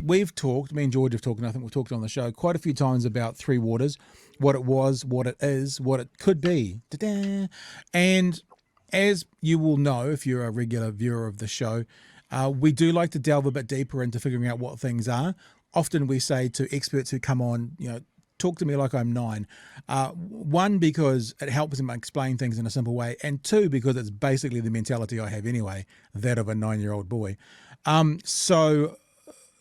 we've talked, me and George have talked, and I think we've talked on the show quite a few times about Three Waters, what it was, what it is, what it could be. Ta-da! And as you will know, if you're a regular viewer of the show, we do like to delve a bit deeper into figuring out what things are. Often we say to experts who come on, talk to me like I'm 9. One, because it helps them explain things in a simple way, and two, because it's basically the mentality I have anyway, that of a 9-year-old boy. So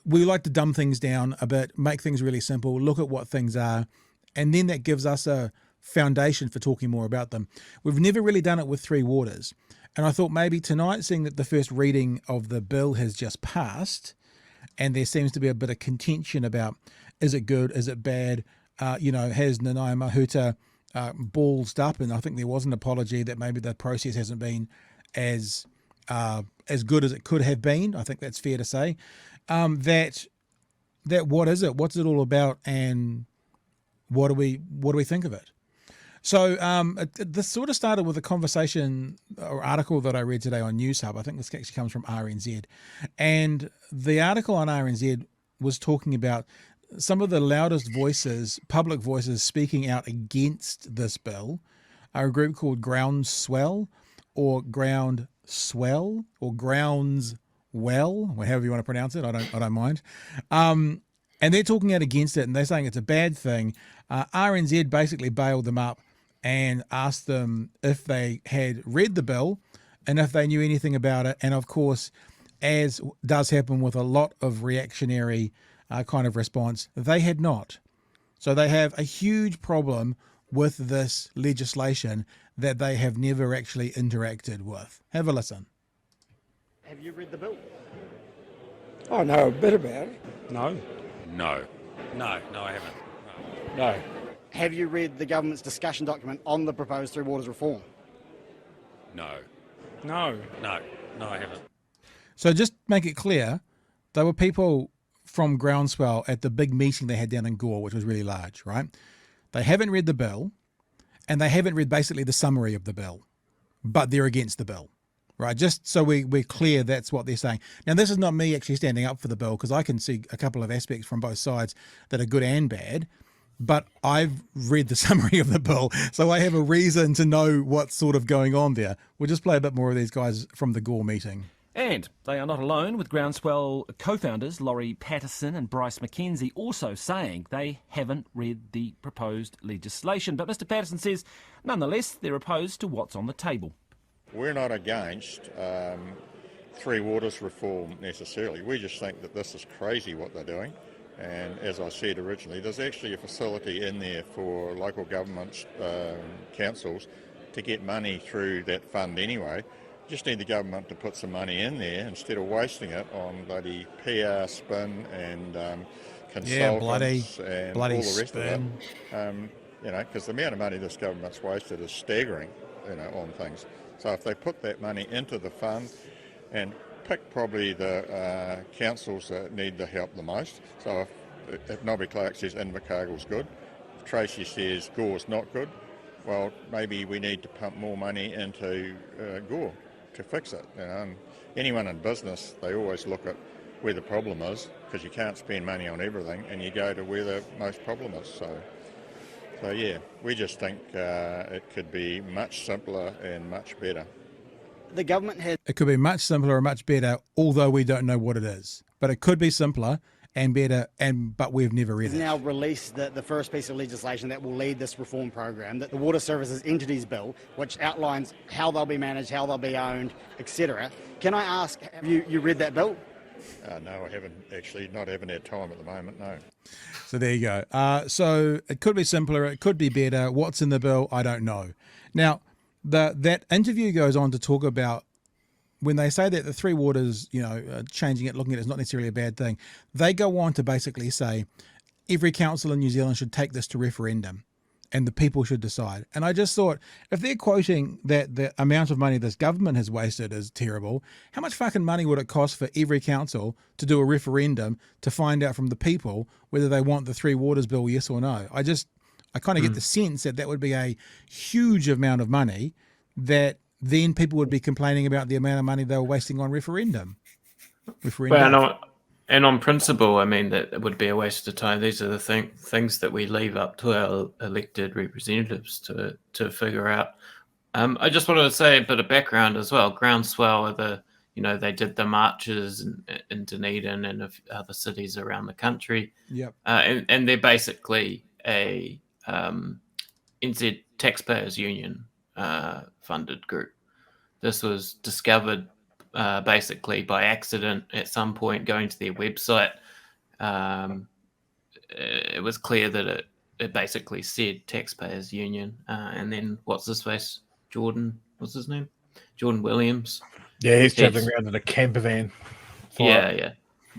we like to dumb things down a bit, make things really simple, look at what things are, and then that gives us a foundation for talking more about them. We've never really done it with Three Waters, and I thought maybe tonight, seeing that the first reading of the bill has just passed, and there seems to be a bit of contention about, is it good, is it bad, has Nanaia Mahuta ballsed up, and I think there was an apology that maybe the process hasn't been as good as it could have been. I think that's fair to say. That what is it? What's it all about? And what do we think of it? So this sort of started with a conversation or article that I read today on Newshub. I think this actually comes from RNZ. And the article on RNZ was talking about some of the loudest voices, public voices speaking out against this bill are a group called Groundswell or Groundswell or Groundswell, or however you want to pronounce it. I don't mind. And they're talking out against it, and they're saying it's a bad thing. RNZ basically bailed them up and asked them if they had read the bill and if they knew anything about it. And of course, as does happen with a lot of reactionary kind of response, they had not. So they have a huge problem with this legislation that they have never actually interacted with. Have a listen. Have you read the bill? I know a bit about it. No. No. No, I haven't. No. Have you read the government's discussion document on the proposed Three Waters reform? No. No, I haven't. So just make it clear, there were people from Groundswell at the big meeting they had down in Gore, which was really large, right? They haven't read the bill, and they haven't read basically the summary of the bill, but they're against the bill, right? Just so we're clear, that's what they're saying. Now, this is not me actually standing up for the bill, because I can see a couple of aspects from both sides that are good and bad, but I've read the summary of the bill, so I have a reason to know what's sort of going on there. We'll just play a bit more of these guys from the Gore meeting. And they are not alone, with Groundswell co-founders Laurie Patterson and Bryce McKenzie also saying they haven't read the proposed legislation. But Mr Patterson says, nonetheless, they're opposed to what's on the table. We're not against Three Waters reform necessarily. We just think that this is crazy what they're doing. And as I said originally, there's actually a facility in there for local governments, councils, to get money through that fund anyway. Just need the government to put some money in there instead of wasting it on bloody PR spin and consultants and all the rest of it. Because the amount of money this government's wasted is staggering, on things. So if they put that money into the fund and pick probably the councils that need the help the most. So if Nobby Clark says Invercargill's good, if Tracy says Gore's not good, well, maybe we need to pump more money into Gore to fix it. And anyone in business, they always look at where the problem is, because you can't spend money on everything, and you go to where the most problem is. So yeah, we just think it could be much simpler and much better. The government has... It could be much simpler and much better, although we don't know what it is. But it could be simpler and better, but we've never read it. Now released the first piece of legislation that will lead this reform program, the Water Services Entities Bill, which outlines how they'll be managed, how they'll be owned, etc. Can I ask, have you read that bill? No, I haven't actually. Not having had time at the moment, no. So there you go. So it could be simpler, it could be better. What's in the bill, I don't know. Now, that interview goes on to talk about when they say that the Three Waters, changing it, looking at it is not necessarily a bad thing. They go on to basically say every council in New Zealand should take this to referendum and the people should decide. And I just thought, if they're quoting that the amount of money this government has wasted is terrible, how much fucking money would it cost for every council to do a referendum to find out from the people whether they want the Three Waters bill, yes or no? I kind of get the sense that would be a huge amount of money that then people would be complaining about the amount of money they were wasting on referendum. Well, And on principle, I mean, that would be a waste of time. These are the things that we leave up to our elected representatives to figure out. I just wanted to say a bit of background as well. Groundswell are they did the marches in Dunedin and other cities around the country. Yep. And they're basically a NZ Taxpayers Union funded group. This was discovered basically by accident at some point going to their website. It was clear that it basically said Taxpayers Union. And then what's his face? Jordan Williams. Yeah, he's traveling around in a camper van. Yeah.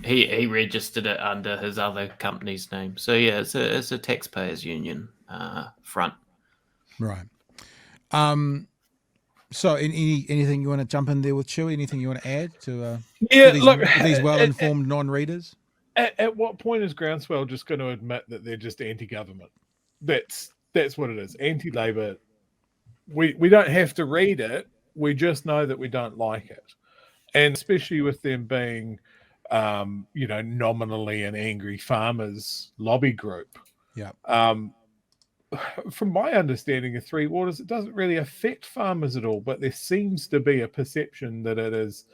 He registered it under his other company's name. So yeah, it's a Taxpayers Union front. Right. So anything you want to jump in there with, Chewy? Anything you want to add to these well-informed non-readers? At what point is Groundswell just going to admit that they're just anti-government? That's what it is. Anti-Labor. We don't have to read it. We just know that we don't like it. And especially with them being, nominally an angry farmers lobby group. Yeah. From my understanding of Three Waters, it doesn't really affect farmers at all, but there seems to be a perception that it is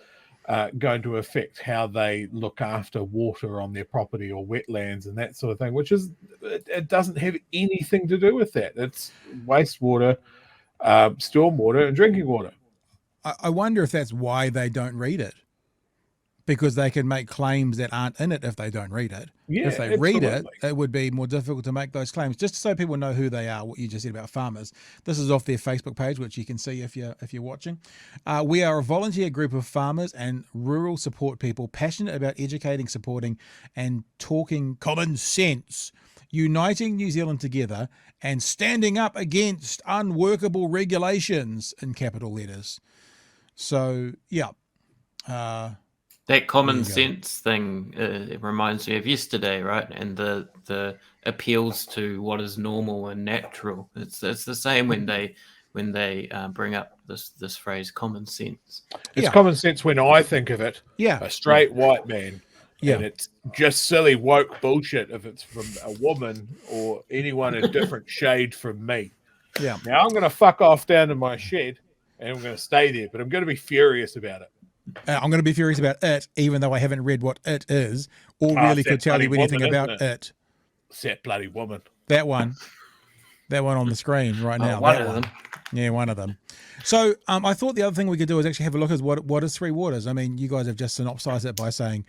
going to affect how they look after water on their property or wetlands and that sort of thing, which is, it doesn't have anything to do with that. It's wastewater, stormwater and drinking water. I wonder if that's why they don't read it, because they can make claims that aren't in it if they don't read it. Yeah, if they read it, it would be more difficult to make those claims. Just so people know who they are, what you just said about farmers. This is off their Facebook page, which you can see if you're watching. We are a volunteer group of farmers and rural support people passionate about educating, supporting, and talking common sense, uniting New Zealand together and standing up against unworkable regulations in capital letters. So, yeah. That common sense thing it reminds me of yesterday, right? And the appeals to what is normal and natural. It's the same when they bring up this phrase common sense. It's common sense when I think of it. Yeah. A straight white man. Yeah. And it's just silly woke bullshit if it's from a woman or anyone a different shade from me. Yeah. Now I'm going to fuck off down to my shed and I'm going to stay there, but I'm going to be furious about it. I'm going to be furious about it, even though I haven't read what it is or really could tell you anything about it. It's that bloody woman. That one on the screen right now. One of them. Yeah, one of them. So I thought the other thing we could do is actually have a look at what is Three Waters. I mean, you guys have just synopsized it by saying,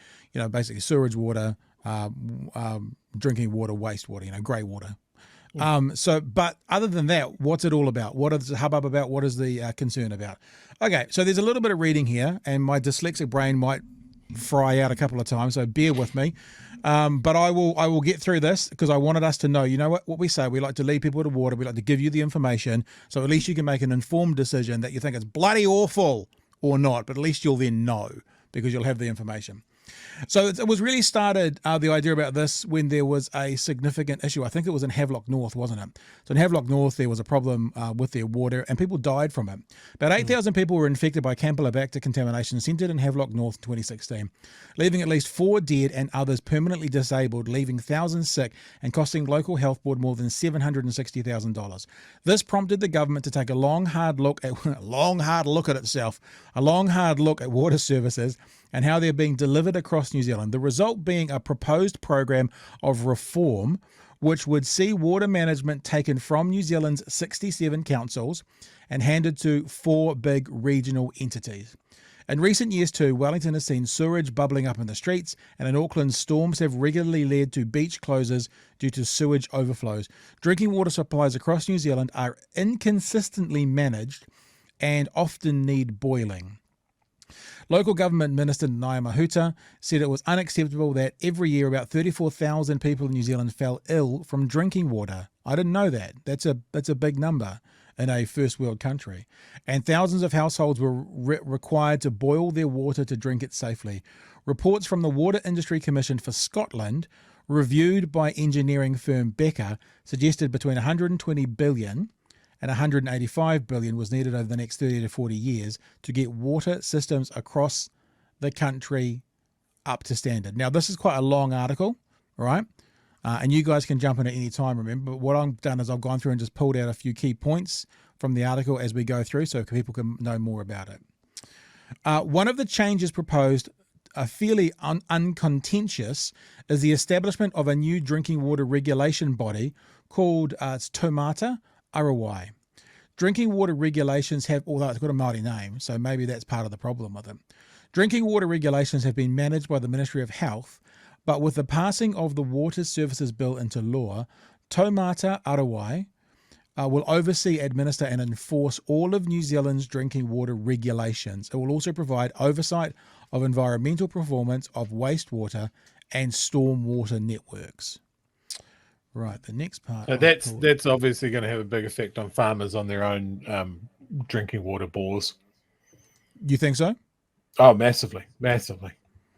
basically sewage water, drinking water, wastewater, grey water. But other than that, what's it all about? What is the hubbub about? What is the concern about? Okay, so there's a little bit of reading here, and my dyslexic brain might fry out a couple of times, so bear with me. But I will get through this because I wanted us to know, what we say, we like to lead people to water, we like to give you the information, so at least you can make an informed decision that you think it's bloody awful or not, but at least you'll then know because you'll have the information. So it was really started, the idea about this, when there was a significant issue. I think it was in Havelock North, wasn't it? So in Havelock North, there was a problem with their water and people died from it. About 8,000 people were infected by Campylobacter contamination centred in Havelock North in 2016, leaving at least 4 dead and others permanently disabled, leaving thousands sick and costing local health board more than $760,000. This prompted the government to take a long, hard look at water services and how they're being delivered across New Zealand. The result being a proposed program of reform which would see water management taken from New Zealand's 67 councils and handed to 4 big regional entities. In recent years too, Wellington has seen sewage bubbling up in the streets, and in Auckland, storms have regularly led to beach closures due to sewage overflows. Drinking water supplies across New Zealand are inconsistently managed and often need boiling. Local Government Minister Naya Mahuta said it was unacceptable that every year about 34,000 people in New Zealand fell ill from drinking water. I didn't know that. That's a big number in a first world country. And thousands of households were required to boil their water to drink it safely. Reports from the Water Industry Commission for Scotland, reviewed by engineering firm Becker, suggested between 120 billion and 185 billion was needed over the next 30 to 40 years to get water systems across the country up to standard. Now, this is quite a long article, right? And you guys can jump in at any time, remember. But what I've done is I've gone through and just pulled out a few key points from the article as we go through so people can know more about it. One of the changes proposed, fairly uncontentious, is the establishment of a new drinking water regulation body called Taumata Arawai. Drinking water regulations have, although it's got a Māori name, so maybe that's part of the problem with it. Drinking water regulations have been managed by the Ministry of Health, but with the passing of the Water Services Bill into law, Taumata Arawai will oversee, administer and enforce all of New Zealand's drinking water regulations. It will also provide oversight of environmental performance of wastewater and stormwater networks. Right, the next part. So that's obviously going to have a big effect on farmers on their own drinking water bores. You think so? Oh, massively.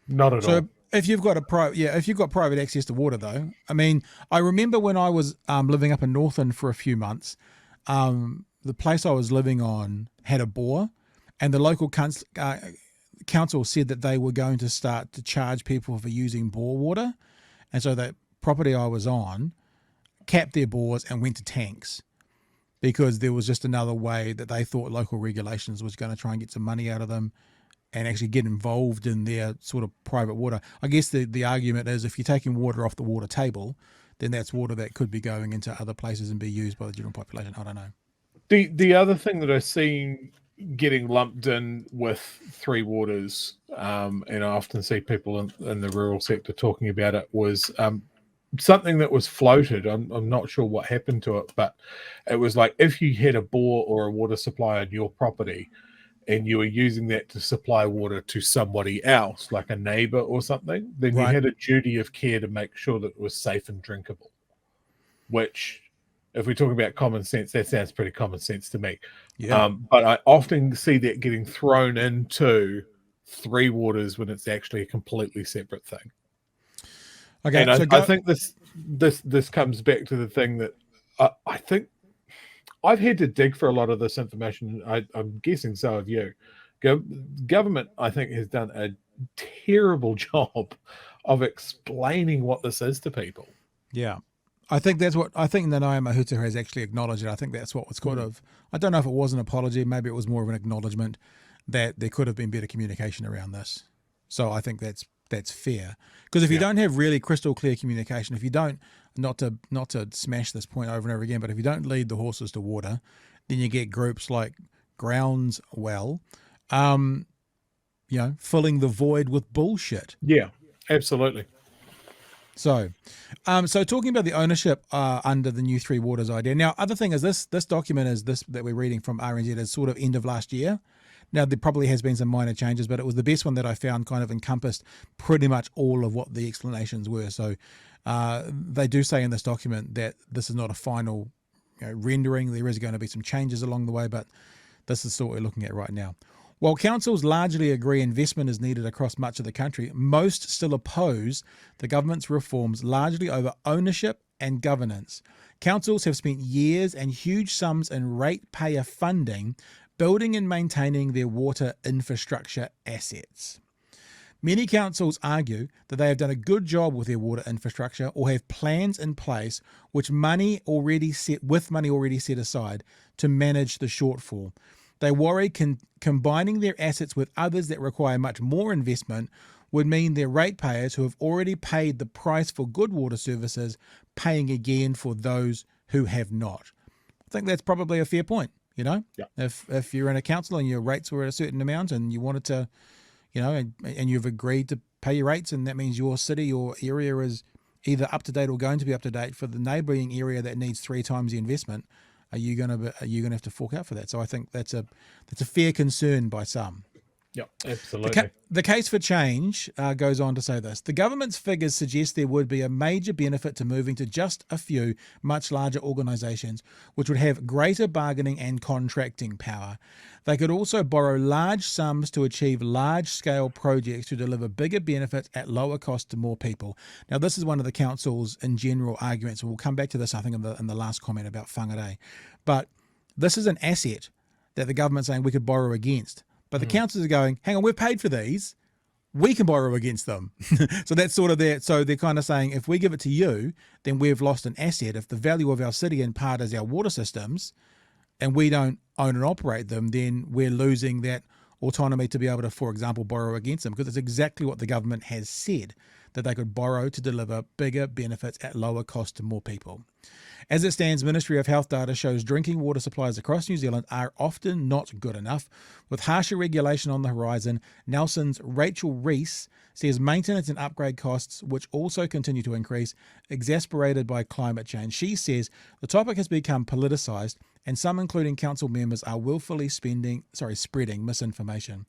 Not at all. So if you've got private access to water, though, I mean, I remember when I was living up in Northland for a few months, the place I was living on had a bore, and the local council said that they were going to start to charge people for using bore water, and so that property I was on capped their bores and went to tanks because there was just another way that they thought local regulations was going to try and get some money out of them and actually get involved in their sort of private water. I guess the argument is if you're taking water off the water table, then that's water that could be going into other places and be used by the general population. I don't know. The other thing that I've seen getting lumped in with Three Waters, and I often see people in the rural sector talking about it, was something that was floated. I'm not sure what happened to it, but it was like if you had a bore or a water supply on your property and you were using that to supply water to somebody else, like a neighbor or something, then you had a duty of care to make sure that it was safe and drinkable. Which, if we're talking about common sense, that sounds pretty common sense to me. Yeah. But I often see that getting thrown into Three Waters when it's actually a completely separate thing. Okay, and so I think this comes back to the thing that I think I've had to dig for a lot of this information. I'm guessing so have you. Government, I think, has done a terrible job of explaining what this is to people. Yeah. I think the Nanaia Mahuta has actually acknowledged it. I think that's what was kind of, I don't know if it was an apology, maybe it was more of an acknowledgement that there could have been better communication around this. So I think that's fair. Because if you don't have really crystal clear communication, if you don't, not to smash this point over and over again, but if you don't lead the horses to water, then you get groups like Groundswell, filling the void with bullshit. Yeah, absolutely. So talking about the ownership under the new Three Waters idea. Now, other thing is this document is this that we're reading from RNZ is sort of end of last year. Now, there probably has been some minor changes, but it was the best one that I found, kind of encompassed pretty much all of what the explanations were. So they do say in this document that this is not a final rendering. There is going to be some changes along the way, but this is what we're looking at right now. While councils largely agree investment is needed across much of the country, most still oppose the government's reforms largely over ownership and governance. Councils have spent years and huge sums in ratepayer funding building and maintaining their water infrastructure assets. Many councils argue that they have done a good job with their water infrastructure or have plans in place with money already set aside to manage the shortfall. They worry combining their assets with others that require much more investment would mean their ratepayers who have already paid the price for good water services paying again for those who have not. I think that's probably a fair point, Yeah. If you're in a council and your rates were at a certain amount and you wanted to, and you've agreed to pay your rates, and that means your city or area is either up to date or going to be up to date for the neighbouring area that needs 3 times the investment, are you going to have to fork out for that? So I think that's a fair concern by some. Yeah, absolutely. The case for change goes on to say this. The government's figures suggest there would be a major benefit to moving to just a few much larger organisations, which would have greater bargaining and contracting power. They could also borrow large sums to achieve large-scale projects to deliver bigger benefits at lower cost to more people. Now, this is one of the council's, in general, arguments. We'll come back to this, I think, in the last comment about whangarei. But this is an asset that the government's saying we could borrow against. But the councils are going, hang on, we've paid for these. we can borrow against them. So that's sort of their, so they're kind of saying, if we give it to you, then we've lost an asset. If the value of our city in part is our water systems and we don't own and operate them, then we're losing that autonomy to be able to, for example, borrow against them, because it's exactly what the government has said, that they could borrow to deliver bigger benefits at lower cost to more people. As it stands, Ministry of Health data shows drinking water supplies across New Zealand are often not good enough. With harsher regulation on the horizon, Nelson's Rachel Reese says maintenance and upgrade costs, which also continue to increase, exasperated by climate change. She says the topic has become politicised and some, including council members, are willfully spreading misinformation.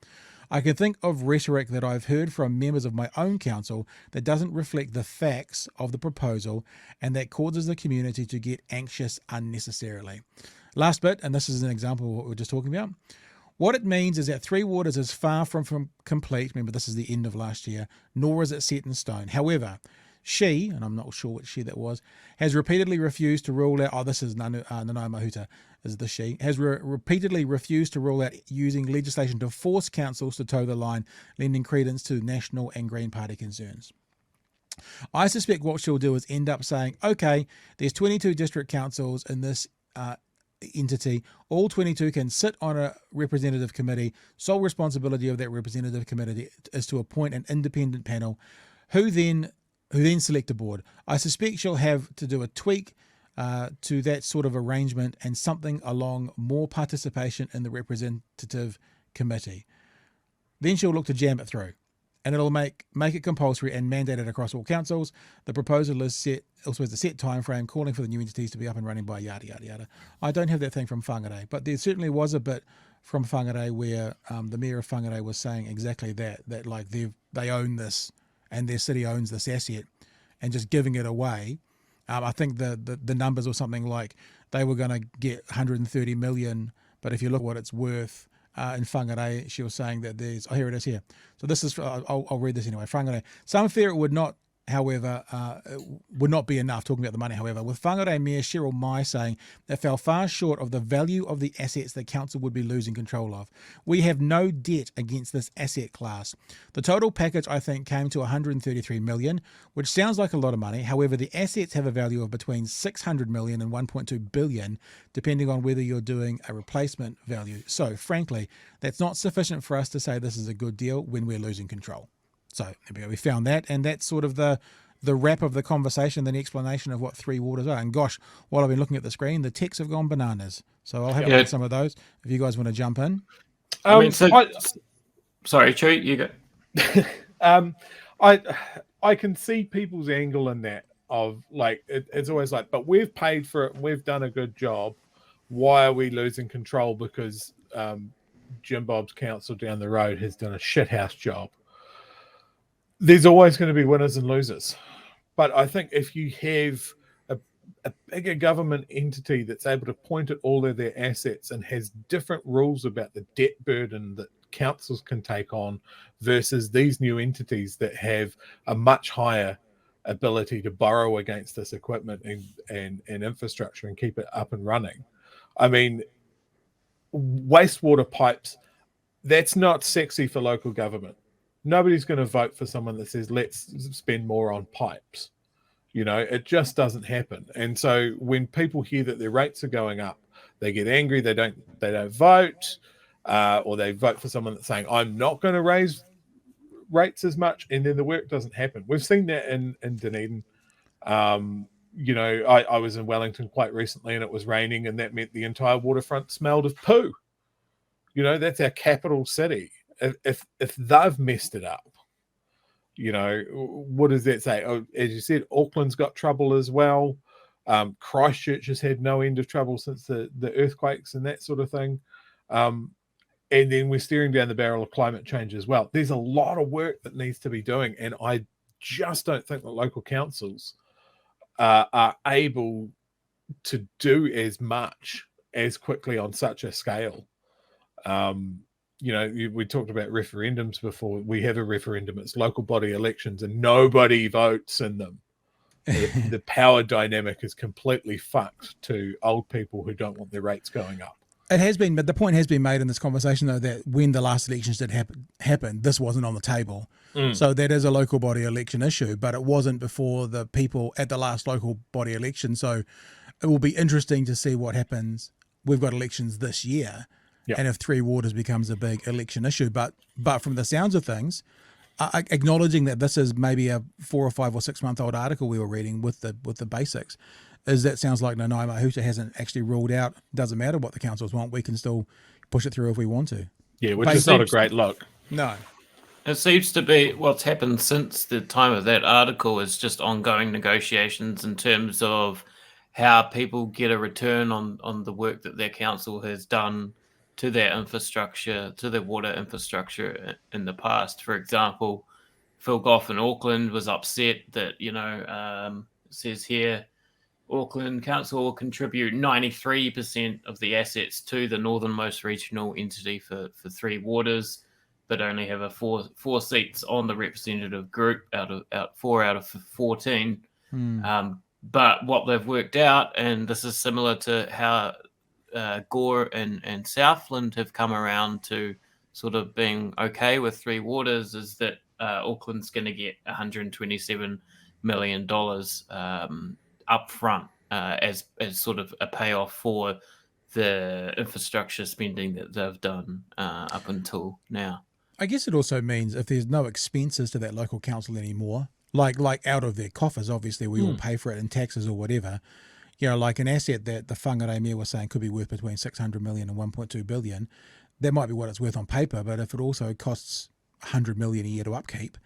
I can think of rhetoric that I've heard from members of my own council that doesn't reflect the facts of the proposal and that causes the community to get anxious unnecessarily. Last bit, and this is an example of what we were just talking about. What it means is that Three Waters is far from complete. Remember, this is the end of last year, nor is it set in stone. However, she, and I'm not sure which she that was, has repeatedly refused to rule out, this is Nanaia Mahuta, is the she, has repeatedly refused to rule out using legislation to force councils to toe the line, lending credence to National and Green Party concerns. I suspect what she'll do is end up saying, okay, there's 22 district councils in this entity, all 22 can sit on a representative committee. Sole responsibility of that representative committee is to appoint an independent panel who then select a board. I suspect she'll have to do a tweak to that sort of arrangement and something along more participation in the representative committee. Then she'll look to jam it through, and it'll make it compulsory and mandated across all councils. The proposal is also has a set time frame, calling for the new entities to be up and running by yada yada yada. I don't have that thing from Whangarei, but there certainly was a bit from Whangarei where the mayor of Whangarei was saying exactly that like they own this and their city owns this asset, and just giving it away. I think the numbers or something like they were going to get 130 million, but if you look at what it's worth in Whangarei, she was saying that there's, here it is here. So this is, I'll read this anyway. Whangarei, some fear it would not, however, would not be enough, talking about the money, however, with Whangarei Mayor Cheryl Mai saying it fell far short of the value of the assets the council would be losing control of. We have no debt against this asset class. The total package, I think, came to 133 million, which sounds like a lot of money. However, the assets have a value of between 600 million and 1.2 billion, depending on whether you're doing a replacement value. So, frankly, that's not sufficient for us to say this is a good deal when we're losing control. So there we go. We found that, and that's sort of the wrap of the conversation, then the explanation of what Three Waters are. And gosh, while I've been looking at the screen, the texts have gone bananas. So I'll have a look at some of those if you guys want to jump in. Sorry, Chew, you go. I can see people's angle in that of like it's always like, but we've paid for it and we've done a good job. Why are we losing control because Jim Bob's council down the road has done a shithouse job? There's always going to be winners and losers. But I think if you have a bigger government entity that's able to point at all of their assets and has different rules about the debt burden that councils can take on versus these new entities that have a much higher ability to borrow against this equipment and infrastructure and keep it up and running. I mean, wastewater pipes, that's not sexy for local government. Nobody's going to vote for someone that says, let's spend more on pipes. You know, it just doesn't happen. And so when people hear that their rates are going up, they get angry, they don't vote, or they vote for someone that's saying, I'm not going to raise rates as much, and then the work doesn't happen. We've seen that in Dunedin. You know, I was in Wellington quite recently and it was raining, and that meant the entire waterfront smelled of poo. You know, that's our capital city. If they've messed it up, you know, what does that say? Oh, as you said, Auckland's got trouble as well. Christchurch has had no end of trouble since the earthquakes and that sort of thing. And then we're staring down the barrel of climate change as well. There's a lot of work that needs to be doing, and I just don't think that local councils are able to do as much as quickly on such a scale. You know, we talked about referendums before. We have a referendum. It's local body elections and nobody votes in them. The power dynamic is completely fucked to old people who don't want their rates going up. It has been, but the point has been made in this conversation, though, that when the last elections did happen, this wasn't on the table. So that is a local body election issue, but it wasn't before the people at the last local body election. So it will be interesting to see what happens. We've got elections this year, and if Three Waters becomes a big election issue. But from the sounds of things, acknowledging that this is maybe a 4 or 5 or 6 month old article we were reading with the basics, is that sounds like Nanaia Mahuta hasn't actually ruled out. Doesn't matter what the councils want, we can still push it through if we want to. Yeah, which is not a great look. No. It seems to be what's happened since the time of that article is just ongoing negotiations in terms of how people get a return on the work that their council has done to their infrastructure, to their water infrastructure in the past. For example, Phil Goff in Auckland was upset that, it says here, Auckland Council will contribute 93% of the assets to the northernmost regional entity for Three Waters, but only have a four seats on the representative group out 4 out of 14. But what they've worked out, and this is similar to how Gore and Southland have come around to sort of being okay with Three Waters, is that Auckland's going to get $127 million up front as sort of a payoff for the infrastructure spending that they've done up until now. I guess it also means if there's no expenses to that local council anymore, like out of their coffers, obviously we all pay for it in taxes or whatever, like an asset that the Whangarei Mayor was saying could be worth between 600 million and 1.2 billion, that might be what it's worth on paper, but if it also costs 100 million a year to upkeep,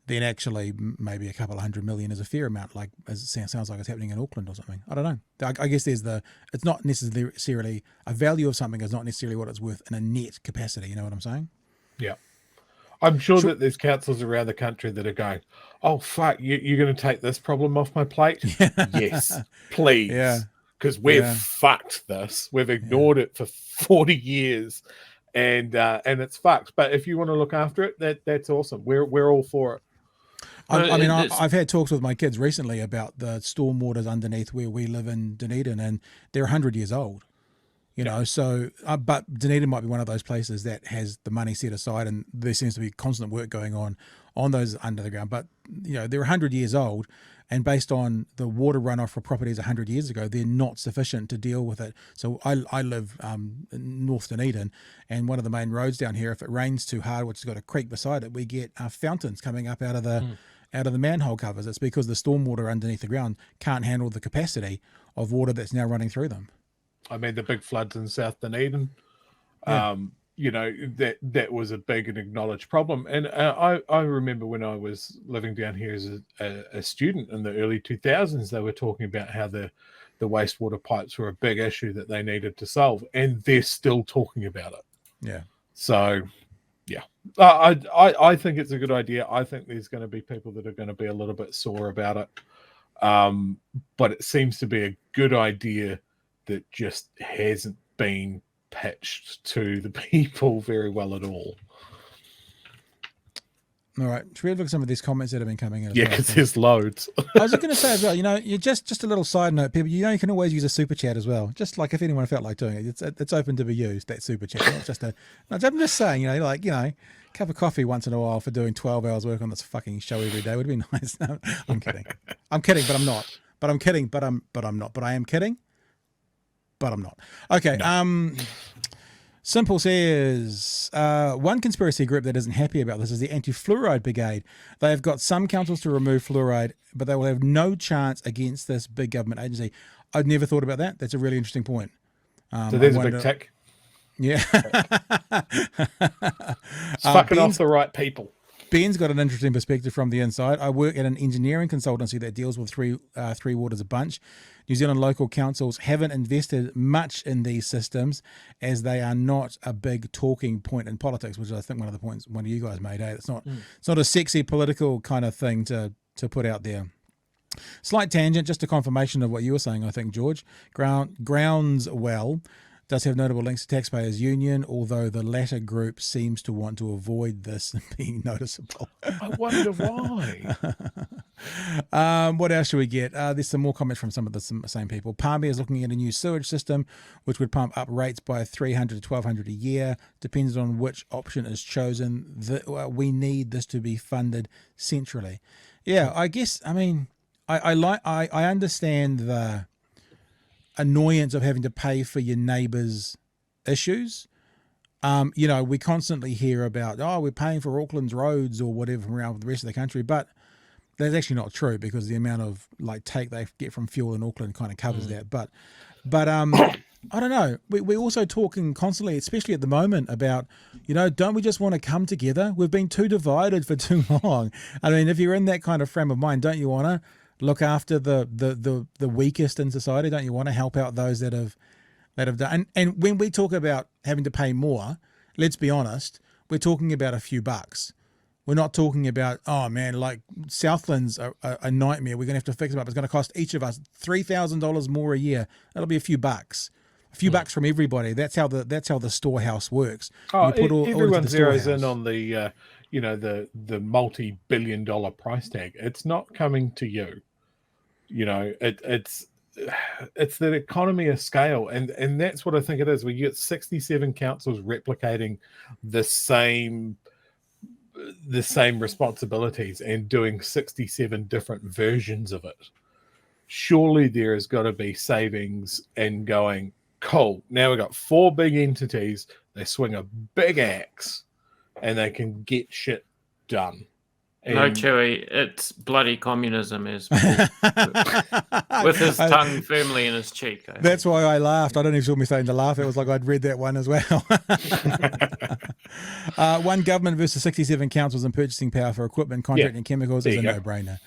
then actually maybe a couple of 100 million is a fair amount, like as it sounds like it's happening in Auckland or something. I don't know. I guess it's not necessarily a value of something is not necessarily what it's worth in a net capacity. You know what I'm saying? Yeah. I'm sure that there's councils around the country that are going, oh, fuck, you're going to take this problem off my plate? Yes, please. Yeah. Because we've fucked this. We've ignored it for 40 years and it's fucked. But if you want to look after it, that's awesome. We're all for it. I've had talks with my kids recently about the stormwaters underneath where we live in Dunedin, and they're 100 years old. So, but Dunedin might be one of those places that has the money set aside, and there seems to be constant work going on those under the ground. But, they're 100 years old, and based on the water runoff for properties 100 years ago, they're not sufficient to deal with it. So I live in North Dunedin, and one of the main roads down here, if it rains too hard, which has got a creek beside it, we get fountains coming up out of the manhole covers. It's because the stormwater underneath the ground can't handle the capacity of water that's now running through them. I mean, the big floods in South Dunedin, that was a big and acknowledged problem. And I remember when I was living down here as a student in the early 2000s, they were talking about how the wastewater pipes were a big issue that they needed to solve, and they're still talking about it. Yeah. So, yeah, I think it's a good idea. I think there's going to be people that are going to be a little bit sore about it. But it seems to be a good idea that just hasn't been pitched to the people very well at all. All right, should we have a look at some of these comments that have been coming in? Yeah, because there's loads. I was just going to say as well, you just a little side note, people, you can always use a super chat as well. Just like if anyone felt like doing it, it's open to be used, that super chat. Not just I'm just saying, cup of coffee once in a while for doing 12 hours work on this fucking show every day would be nice. No, I'm kidding. I'm kidding, but I'm not. But I'm kidding, but I'm not. But I am kidding, but I'm not. Okay. No. Simple says, one conspiracy group that isn't happy about this is the Anti-Fluoride Brigade. They have got some councils to remove fluoride, but they will have no chance against this big government agency. I'd never thought about that. That's a really interesting point. So there's a big tick. Yeah. It's fucking off the right people. Ben's got an interesting perspective from the inside. I work at an engineering consultancy that deals with Three Waters a bunch. New Zealand local councils haven't invested much in these systems as they are not a big talking point in politics, which I think one of the points one of you guys made. It's not a sexy political kind of thing to put out there. Slight tangent, just a confirmation of what you were saying, I think, George. Groundswell does have notable links to Taxpayers Union, although the latter group seems to want to avoid this being noticeable. I wonder why. What else should we get? There's some more comments from some of the same people. Palmy is looking at a new sewage system, which would pump up rates by $300 to $1,200 a year, depends on which option is chosen. We need this to be funded centrally. Yeah, I guess. I mean, I understand the annoyance of having to pay for your neighbour's issues. We constantly hear about, we're paying for Auckland's roads or whatever from around the rest of the country, but that's actually not true because the amount of take they get from fuel in Auckland kind of covers that. But I don't know. We're also talking constantly, especially at the moment, about, don't we just want to come together? We've been too divided for too long. I mean, if you're in that kind of frame of mind, don't you want to look after the weakest in society? Don't you want to help out those that have done? And when we talk about having to pay more, let's be honest, we're talking about a few bucks. We're not talking about, Southland's a nightmare. We're going to have to fix it up. It's going to cost each of us $3,000 more a year. That'll be a few bucks. A few bucks from everybody. That's how the storehouse works. Everyone zeroes in on the the multi-billion-dollar price tag. It's not coming to you. It's that economy of scale, and that's what I think it is. We get 67 councils replicating the same responsibilities and doing 67 different versions of it. Surely there has got to be savings and going, cool, now we've got 4 big entities, they swing a big axe and they can get shit done. No, Chewy, it's bloody communism, is with his tongue firmly in his cheek. That's why I laughed. I don't even saw me starting to laugh. It was like I'd read that one as well. One government versus 67 councils and purchasing power for equipment, contract and chemicals is a no-brainer.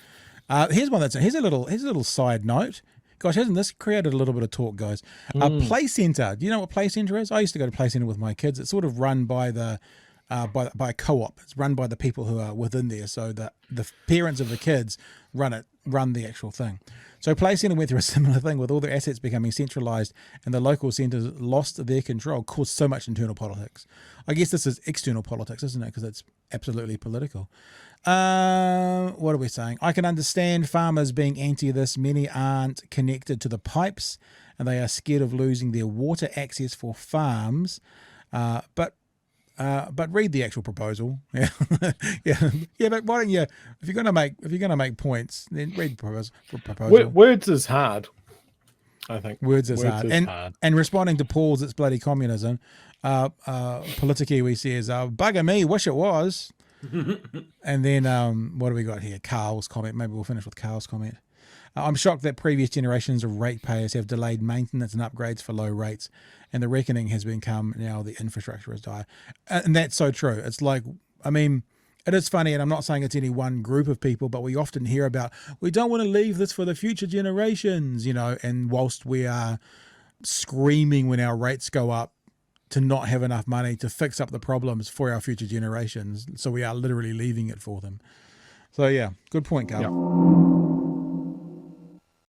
Here's one here's a little side note. Gosh, hasn't this created a little bit of talk, guys? Play Centre. Do you know what Play Centre is? I used to go to Play Centre with my kids. It's sort of run by by a co-op. It's run by the people who are within there. So the parents of the kids run the actual thing. So Play Centre went through a similar thing with all their assets becoming centralised and the local centres lost their control, caused so much internal politics. I guess this is external politics, isn't it? Because it's absolutely political. What are we saying? I can understand farmers being anti this. Many aren't connected to the pipes and they are scared of losing their water access for farms. But read the actual proposal. Yeah. But why don't you, if you're gonna make points, then read the proposal. Words is hard, I think. Words is hard. And responding to Paul's, it's bloody communism. Politikiwi says, bugger me, wish it was. And then what do we got here? Carl's comment. Maybe we'll finish with Carl's comment. I'm shocked that previous generations of ratepayers have delayed maintenance and upgrades for low rates, and the reckoning has become now the infrastructure is dire. And that's so true. It's like, I mean, it is funny, and I'm not saying it's any one group of people, but we often hear about, we don't want to leave this for the future generations, and whilst we are screaming when our rates go up to not have enough money to fix up the problems for our future generations, so we are literally leaving it for them. So yeah, good point, Carl. Yeah.